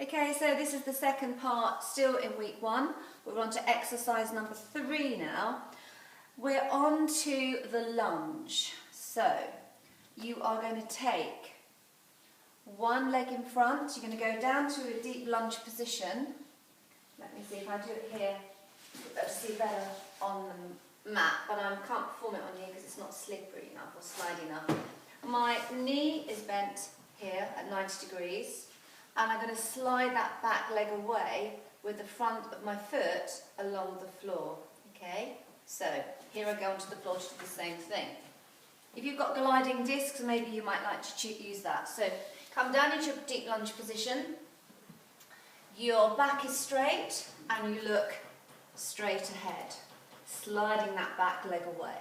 Okay, so this is the second part, still in week 1. We're on to exercise number 3 now. We're on to the lunge. So, you are going to take one leg in front. You're going to go down to a deep lunge position. Let me see if I do it here. You'll be able to see better on the mat, but I can't perform it on here because it's not slippery enough or slidey enough. My knee is bent here at 90 degrees. And I'm going to slide that back leg away with the front of my foot along the floor. Okay? So, here I go onto the floor to do the same thing. If you've got gliding discs, maybe you might like to use that. So, come down into your deep lunge position. Your back is straight and you look straight ahead, sliding that back leg away.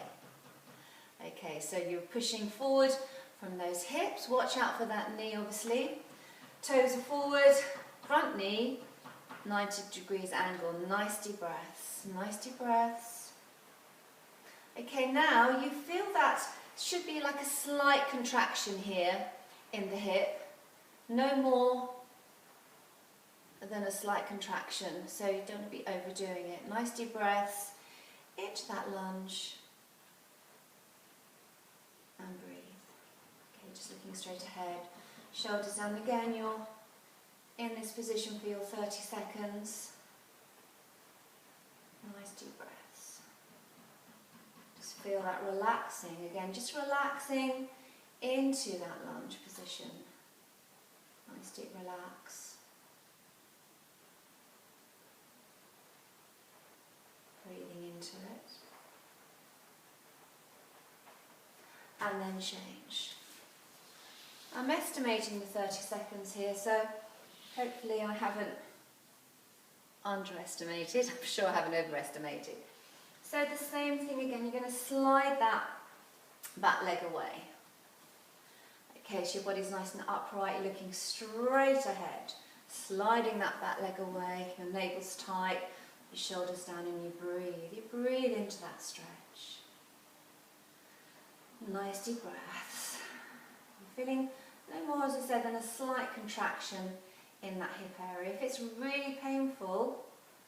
Okay, so you're pushing forward from those hips. Watch out for that knee, obviously. Toes are forward, front knee, 90 degrees angle. Nice deep breaths, nice deep breaths. Okay, now you feel that should be like a slight contraction here in the hip. No more than a slight contraction, so you don't want to be overdoing it. Nice deep breaths into that lunge and breathe. Okay, just looking straight ahead. Shoulders down again, you're in this position for your 30 seconds. Nice deep breaths. Just feel that relaxing again, just relaxing into that lunge position. Nice deep relax. Breathing into it. And then change. I'm estimating the 30 seconds here, so hopefully I haven't underestimated. I'm sure I haven't overestimated. So the same thing again, you're going to slide that back leg away. Okay, so your body's nice and upright, you're looking straight ahead. Sliding that back leg away, your navel's tight, your shoulders down and you breathe. You breathe into that stretch. Nice deep breaths. You're feeling no more, as I said, than a slight contraction in that hip area. If it's really painful,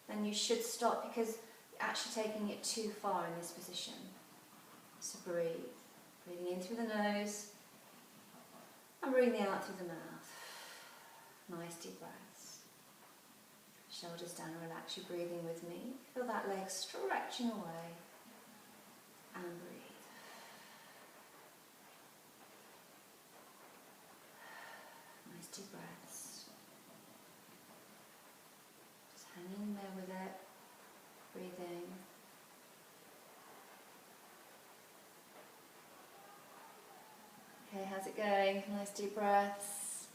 then you should stop because you're actually taking it too far in this position. So breathe. Breathing in through the nose and breathing out through the mouth. Nice deep breaths. Shoulders down, relax. You're breathing with me. Feel that leg stretching away and breathe. Deep breaths. Just hanging there with it, breathing. Okay, how's it going? Nice deep breaths.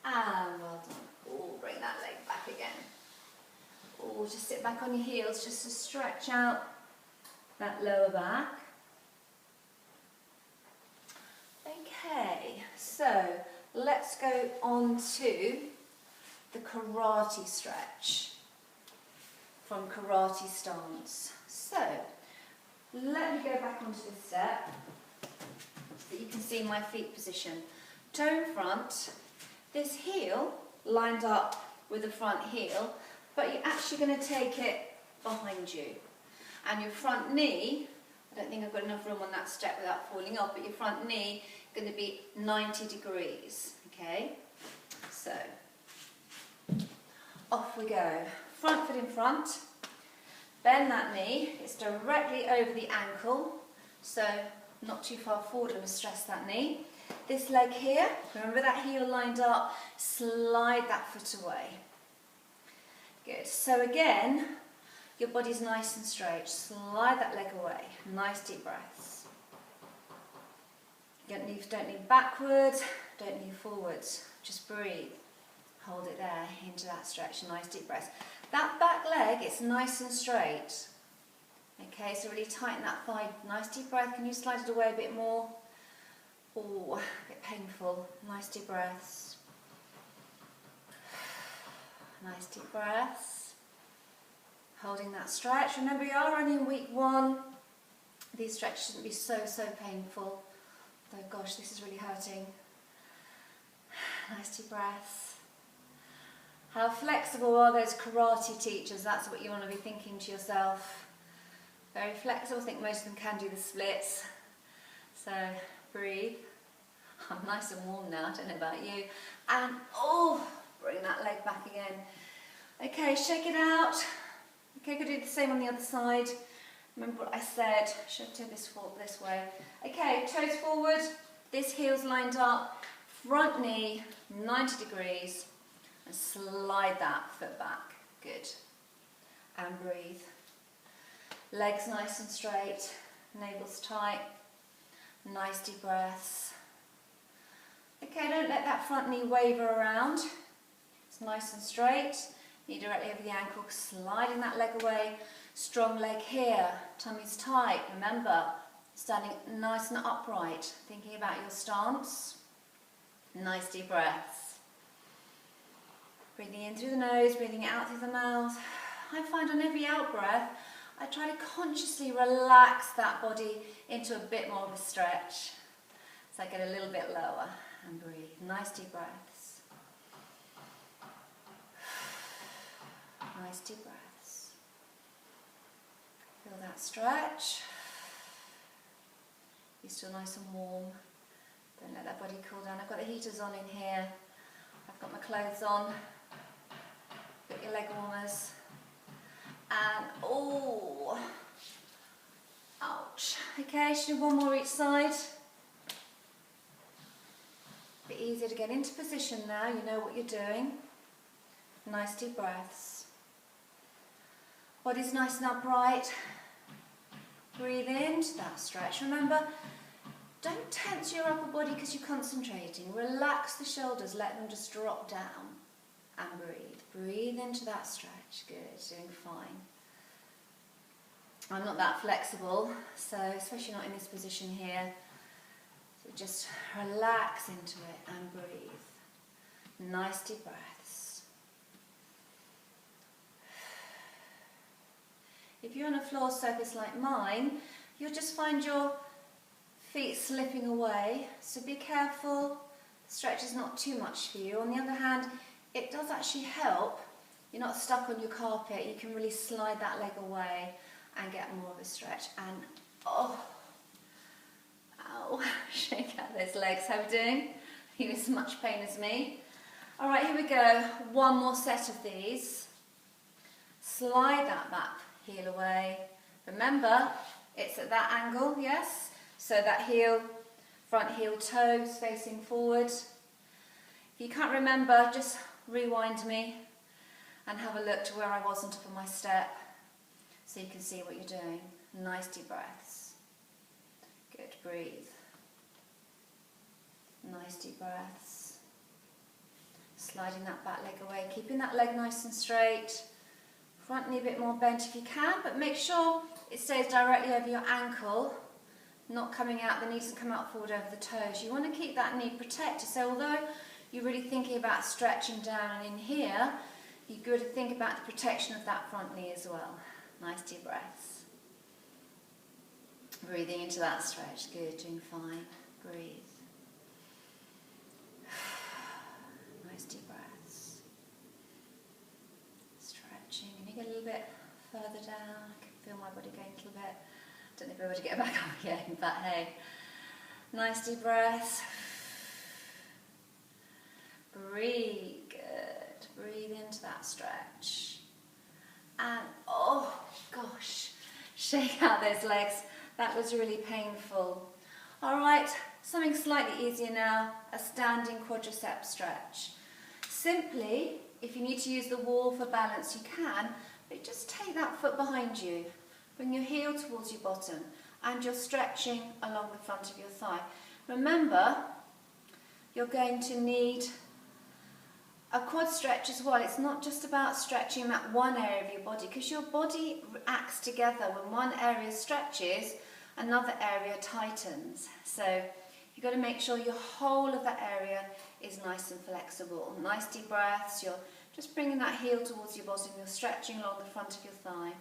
And well done. Oh, bring that leg back again. Oh, just sit back on your heels just to stretch out that lower back. Okay, so let's go on to the karate stretch from karate stance. So let me go back onto this step so that you can see my feet position. Toe in front, this heel lined up with the front heel, but you're actually going to take it behind you. And your front knee, I don't think I've got enough room on that step without falling off, but your front knee going to be 90 degrees, okay? So, off we go. Front foot in front, bend that knee, it's directly over the ankle, so not too far forward, I'm going to stress that knee. This leg here, remember that heel lined up, slide that foot away. Good, so again, your body's nice and straight, slide that leg away, nice deep breaths. Don't lean backwards, don't lean forwards, just breathe. Hold it there, into that stretch, nice deep breaths. That back leg, it's nice and straight. Okay, so really tighten that thigh, nice deep breath. Can you slide it away a bit more? Oh, a bit painful, nice deep breaths. Nice deep breaths. Holding that stretch. Remember, you are only in week 1. These stretches shouldn't be so painful. Oh gosh, this is really hurting. Nice deep breaths. How flexible are those karate teachers? That's what you want to be thinking to yourself. Very flexible. I think most of them can do the splits. So breathe. I'm nice and warm now, I don't know about you. And oh, bring that leg back again. Okay, shake it out. Okay, could do the same on the other side. Remember what I said, should do this way. Okay, toes forward, this heel's lined up, front knee, 90 degrees, and slide that foot back. Good. And breathe. Legs nice and straight, navel's tight, nice deep breaths. Okay, don't let that front knee waver around. It's nice and straight. Knee directly over the ankle, sliding that leg away. Strong leg here, tummy's tight. Remember, standing nice and upright, thinking about your stance. Nice deep breaths. Breathing in through the nose, breathing out through the mouth. I find on every out breath, I try to consciously relax that body into a bit more of a stretch. So I get a little bit lower and breathe. Nice deep breaths. Nice deep breaths. Feel that stretch. You're still nice and warm. Don't let that body cool down. I've got the heaters on in here. I've got my clothes on. Got your leg warmers. And oh, ouch. Okay, should do one more each side. A bit easier to get into position now. You know what you're doing. Nice deep breaths. Body's nice and upright. Breathe into that stretch. Remember, don't tense your upper body because you're concentrating. Relax the shoulders, let them just drop down. And breathe. Breathe into that stretch. Good, doing fine. I'm not that flexible, so especially not in this position here. So just relax into it and breathe. Nice deep breaths. If you're on a floor surface like mine, you'll just find your feet slipping away, so be careful. The stretch is not too much for you. On the other hand, it does actually help. You're not stuck on your carpet. You can really slide that leg away and get more of a stretch. And oh, ow, shake out those legs. How are we doing? Are you in as much pain as me? All right, here we go. One more set of these. Slide that back heel away. Remember, it's at that angle, yes? So that heel, front heel toes facing forward. If you can't remember, just rewind me and have a look to where I was on top of my step so you can see what you're doing. Nice deep breaths. Good, breathe. Nice deep breaths. Sliding that back leg away, keeping that leg nice and straight. Front knee a bit more bent if you can, but make sure it stays directly over your ankle, not coming out, the knee doesn't come out forward over the toes. You want to keep that knee protected, so although you're really thinking about stretching down and in here, you've got to think about the protection of that front knee as well. Nice deep breaths. Breathing into that stretch. Good, doing fine. Breathe. Nice deep breaths. Stretching. And you get a little bit further down. I can feel my body going a little bit. Don't know if I'm able to get back up again, but hey. Nice deep breaths. Breathe. Good. Breathe into that stretch. And oh gosh, shake out those legs. That was really painful. All right, something slightly easier now, a standing quadricep stretch. Simply, if you need to use the wall for balance, you can, but just take that foot behind you. Bring your heel towards your bottom and you're stretching along the front of your thigh. Remember, you're going to need a quad stretch as well. It's not just about stretching that one area of your body, because your body acts together. When one area stretches, another area tightens. So you've got to make sure your whole of that area is nice and flexible. Nice deep breaths. You're just bringing that heel towards your bottom. You're stretching along the front of your thigh.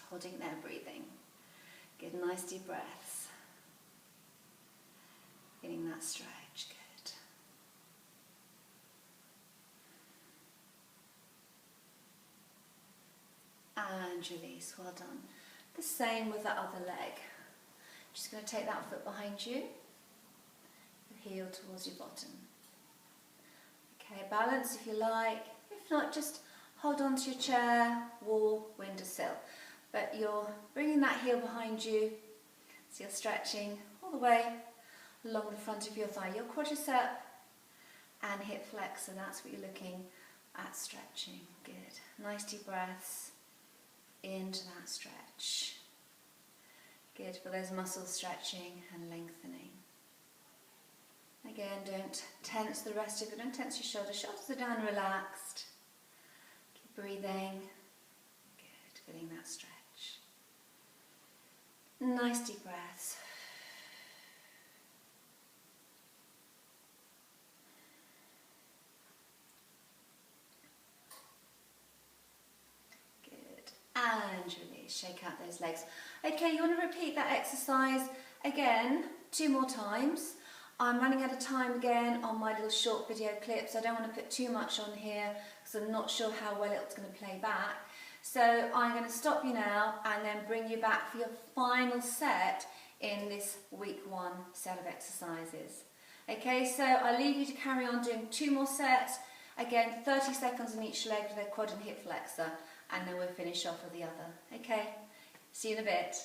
Holding there, breathing. Good, nice deep breaths. Getting that stretch, good. And release, well done. The same with the other leg. Just going to take that foot behind you, your heel towards your bottom. Okay, balance if you like. If not, just hold on to your chair, wall, windowsill. But you're bringing that heel behind you, so you're stretching all the way along the front of your thigh. Your quadricep and hip flexor, that's what you're looking at stretching. Good. Nice deep breaths into that stretch. Good for those muscles stretching and lengthening. Again, don't tense the rest of it. Don't tense your shoulders. Shoulders are down, relaxed. Keep breathing. Good, feeling that stretch. Nice deep breaths. Good. And release. Shake out those legs. Okay, you want to repeat that exercise again 2 more times. I'm running out of time again on my little short video clips. I don't want to put too much on here because I'm not sure how well it's going to play back. So I'm going to stop you now and then bring you back for your final set in this week 1 set of exercises. Okay, so I'll leave you to carry on doing 2 more sets. Again, 30 seconds on each leg with their quad and hip flexor, and then we'll finish off with the other. Okay, see you in a bit.